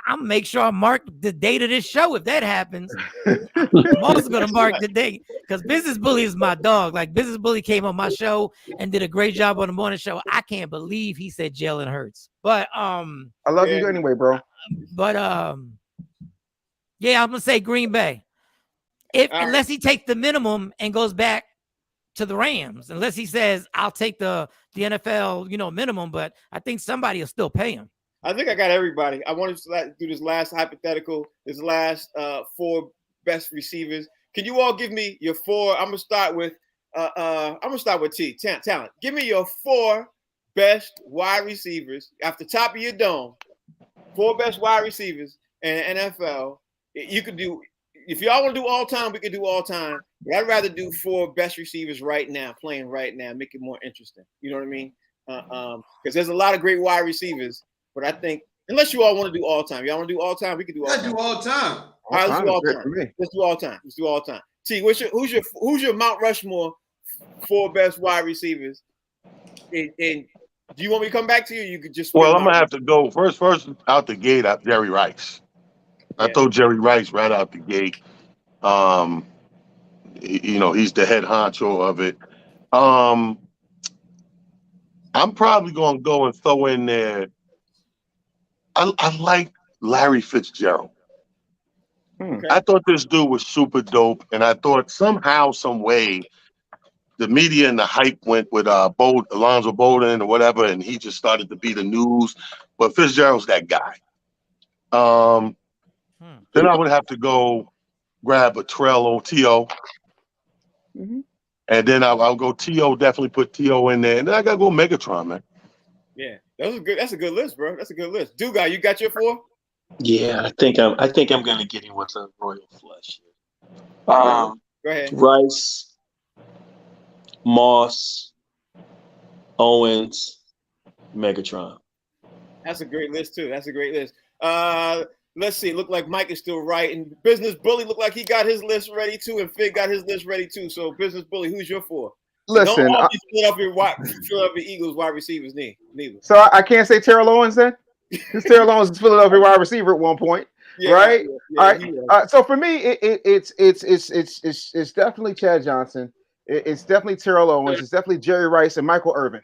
I'm make sure I mark the date of this show if that happens. I'm also gonna mark the date because Business Bully is my dog. Like Business Bully came on my show and did a great job on the morning show. I can't believe he said Jalen Hurts. But I love you anyway, bro. But yeah, I'm gonna say Green Bay. Unless he takes the minimum and goes back to the Rams, unless he says I'll take the NFL, minimum, but I think somebody will still pay him. I think I got everybody. I wanted to do this last hypothetical, this last 4 best receivers. Can you all give me your 4? I'm gonna start with T. Talent. Give me your 4 best wide receivers off the top of your dome. 4 best wide receivers in NFL. You could do, if y'all want to do all time, we could do all time. But I'd rather do 4 best receivers right now, playing right now, make it more interesting. You know what I mean? Because there's a lot of great wide receivers, but I think unless you all want to do all time, y'all want to do all time, we could do all time. Do all time. All right, let's do all time. Let's do all time. T, who's your Mount Rushmore 4 best wide receivers? And do you want me to come back to you? You could just. Well, I'm gonna have to go first out the gate. Jerry Rice. I throw Jerry Rice right out the gate. He's the head honcho of it. I'm probably going to go and throw in there. I like Larry Fitzgerald. Okay. I thought this dude was super dope, and I thought somehow, some way, the media and the hype went with Alonzo Bowden or whatever, and he just started to be the news. But Fitzgerald's that guy. Then I would have to go grab a Terrell T.O. Mm-hmm. And then I'll go T.O., definitely put T.O. in there. And then I got to go Megatron, man. Yeah, that's a good list, bro. That's a good list. Dugai, you got your 4? Yeah, I think I'm gonna get him with a royal flush. Go ahead. Rice, Moss, Owens, Megatron. That's a great list too. That's a great list. Let's see. Look like Mike is still right, and Business Bully looked like he got his list ready too, and Fig got his list ready too. So Business Bully, who's your 4? Listen, Don't all be Philadelphia Eagles wide receivers neither. so I can't say Terrell Owens then, because Terrell Owens is Philadelphia wide receiver at one point, right? All right. So for me, it's definitely Chad Johnson. It's definitely Terrell Owens. It's definitely Jerry Rice and Michael Irvin.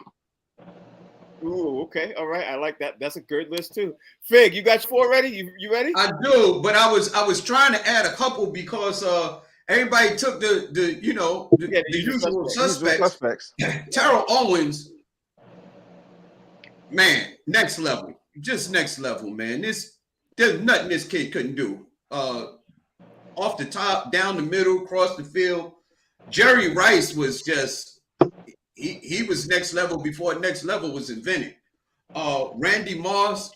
Ooh, okay, all right. I like that. That's a good list too. Fig, you got your 4 ready? You ready? I do, but I was trying to add a couple because everybody took the usual suspects. Terrell Owens, man, next level, just next level, man. There's nothing this kid couldn't do. Off the top, down the middle, across the field. Jerry Rice was just he was next level before next level was invented. Randy Moss,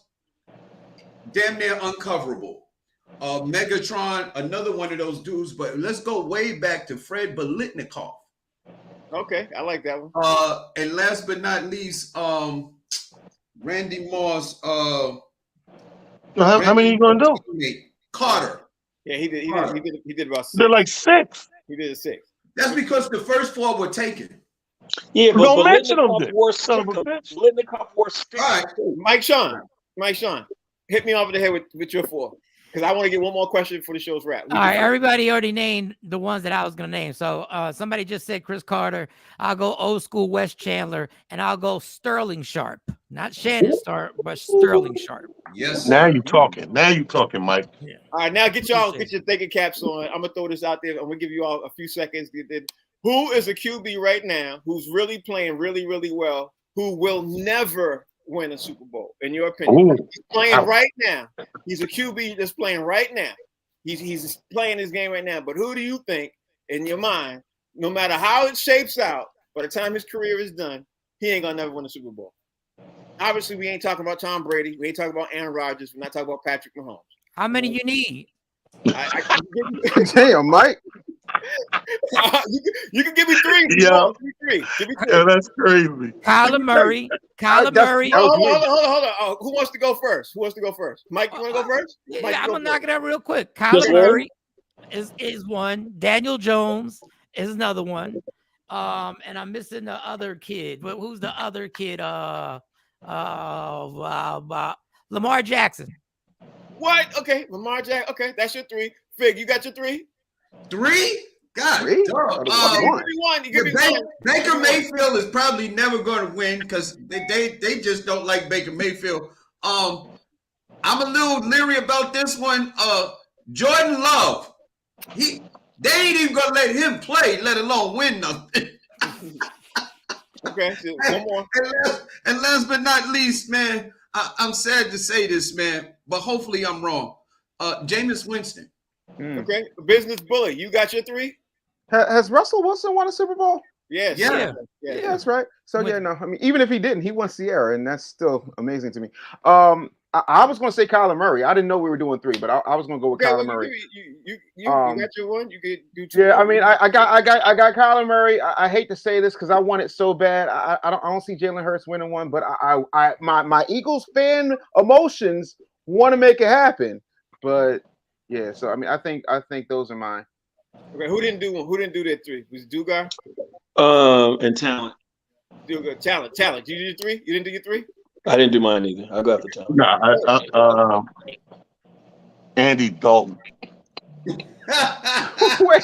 damn near uncoverable. Megatron, another one of those dudes, but let's go way back to Fred Biletnikoff. Okay, I like that one. And last but not least, Randy Moss. How many you gonna do? Carter. Yeah, he did about 6. They're like 6. He did a 6. That's because the first 4 were taken. Yeah, but Don't mention them. Son of a bitch. Biletnikoff wore sticks. All right. Mike Sean, hit me over the head with your 4. Because I want to get one more question for the show's wrap. All right, everybody already named the ones that I was going to name. So somebody just said Chris Carter. I'll go old school Wes Chandler, and I'll go Sterling Sharp. Not Shannon Sharp, but Sterling Sharp. Yes. Now you talking, Mike. Yeah. All right, now get your thinking caps on. I'm gonna throw this out there. I'm gonna give you all a few seconds. Who is a QB right now who's really playing really, really well, who will never win a Super Bowl, in your opinion? Ooh. He's playing right now. He's a QB that's playing right now. He's playing his game right now. But who do you think, in your mind, no matter how it shapes out, by the time his career is done, he ain't gonna never win a Super Bowl? Obviously, we ain't talking about Tom Brady. We ain't talking about Aaron Rodgers. We're not talking about Patrick Mahomes. How many you need? Damn, Mike. You can give me 3. Yeah. Give me 3. Yeah, that's crazy. Kyler Murray. Kyler Murray. Hold on. Who wants to go first? Mike, you want to go first? Yeah, Mike, I'm gonna knock it out real quick. Just Kyler one? Murray is one. Daniel Jones is another one. And I'm missing the other kid. But who's the other kid? Lamar Jackson. What? Okay, Lamar Jackson. Okay, that's your 3. Fig, you got your 3? 3? God, Three? dog. You give me one. Baker Mayfield is probably never going to win because they just don't like Baker Mayfield. I'm a little leery about this one. Jordan Love, they ain't even gonna let him play, let alone win nothing. Okay, so one more. And last but not least, man, I'm sad to say this, man, but hopefully I'm wrong. Jameis Winston. Okay, business bully. You got your 3? Has Russell Wilson won a Super Bowl? Yes. Yeah. Yeah, that's right. So yeah, no, I mean, even if he didn't, he won Sierra, and that's still amazing to me. I was going to say Kyler Murray. I didn't know we were doing 3, but I was going to go with Kyler Murray. You got your 1. You could do 2. Yeah, I mean, I got Kyler Murray. I hate to say this because I want it so bad. I don't see Jalen Hurts winning one, but my Eagles fan emotions want to make it happen. But yeah, so I mean, I think those are mine. Okay, who didn't do one? Who didn't do that 3? Was it Dugar? And talent. Dugar, talent. You did your 3? You didn't do your 3? I didn't do mine either. I got the talent. No, Andy Dalton. Wait.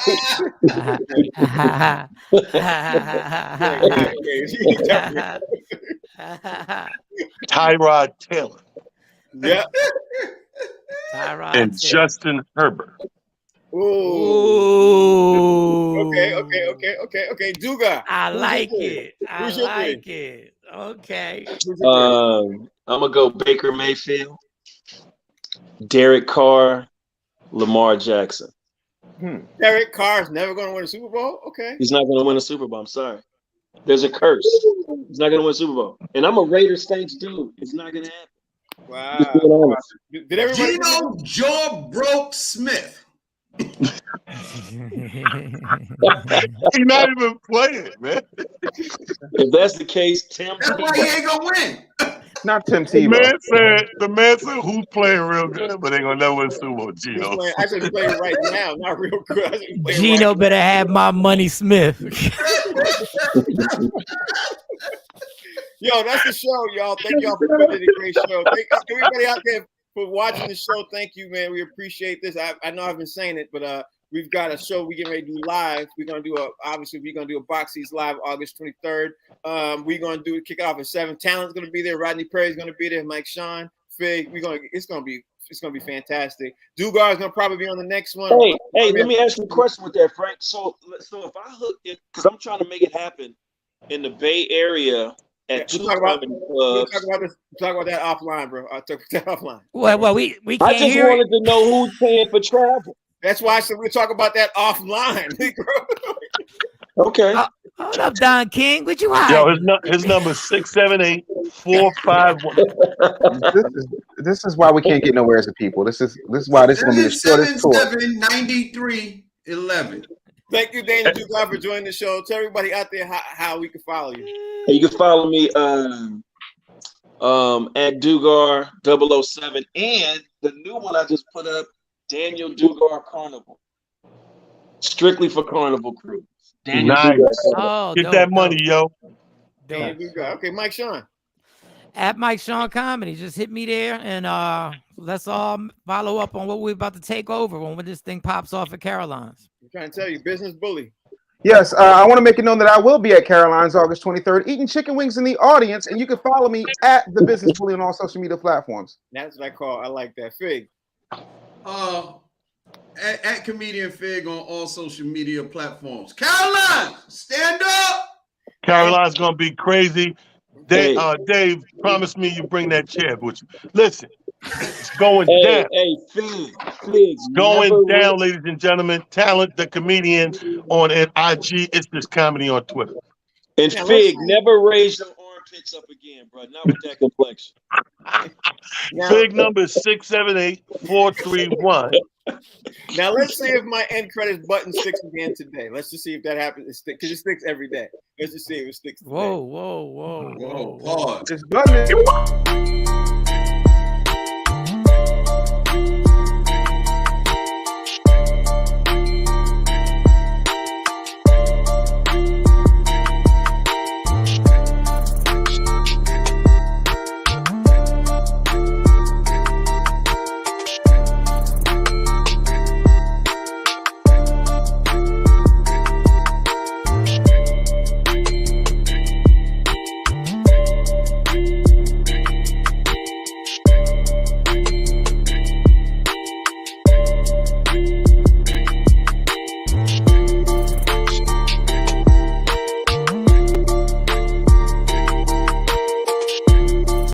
Tyrod Taylor. Yeah. Tyrod And Justin Herbert. Ooh. Okay. Duga. I like it. Who's your 3? it. Okay. I'm gonna go Baker Mayfield, Derek Carr, Lamar Jackson. Derek Carr's never going to win a Super Bowl? Okay. He's not going to win a Super Bowl. I'm sorry. There's a curse. He's not going to win a Super Bowl. And I'm a Raiders Saints dude. It's not going to happen. Wow. Did everybody Geno Joe Broke Smith. He's not even playing, man. If that's the case, Tim. That's why he ain't gonna win. Not Tim The Tebow. man said who's playing real good, but they gonna never win Super Bowl. Gino. I said he's playing right now, not real good. I said he's playing Gino right better have my money, Smith. Yo, that's the show, y'all. Thank y'all for putting in a great show. Thank everybody out there for watching the show. Thank you, man. We appreciate this. I know I've been saying it, but we've got a show we getting ready to do live. We're gonna do a Box Seats live August 23rd. We're gonna kick it off at 7. Talent's gonna be there. Rodney Perry's gonna be there. Mike Sean, Fig. It's gonna be fantastic. Dugar's gonna probably be on the next one. Hey, let me ask you a question with that, Frank. So if I hook it, because I'm trying to make it happen in the Bay Area at two comedy clubs. We'll talk about that offline, bro. I'll talk about that offline. Well, we can't I just hear wanted to know who's paying for travel. That's why I said we'll talk about that offline. Okay. Hold up, Don King. What you hide? Yo, his number is 678-451. This is why we can't get nowhere as a people. This is why this is gonna be the shortest tour. 779311. Thank you, Daniel Dugar, for joining the show. Tell everybody out there how we can follow you. You can follow me at Dugar 007, and the new one I just put up, Daniel Dugar Carnival, strictly for Carnival crews. Daniel Nice. Oh, Get dope, that money, yo. Daniel Dugar. Okay, Mike Sean. At Mike Sean Comedy. Just hit me there, and let's all follow up on what we're about to take over when this thing pops off at Caroline's. I'm trying to tell you, business bully. Yes, I want to make it known that I will be at Caroline's August 23rd, eating chicken wings in the audience, and you can follow me at the Business Bully on all social media platforms. That's what I like that. Fig. At Comedian Fig on all social media platforms. Caroline, stand up. Caroline's gonna be crazy. Dave, promise me you bring that chair with you. Listen, it's going down. Hey, Fig. It's going down, ladies and gentlemen. Talent, the comedian on IG. It's this comedy on Twitter. And Fig, never raise your armpits up again, bro. Not with that complexion. Fig number is 678-431. Now let's see if my end credits button sticks again today. Let's just see if that happens. Because it sticks every day. Let's just see if it sticks today. Whoa. Pause. It's button.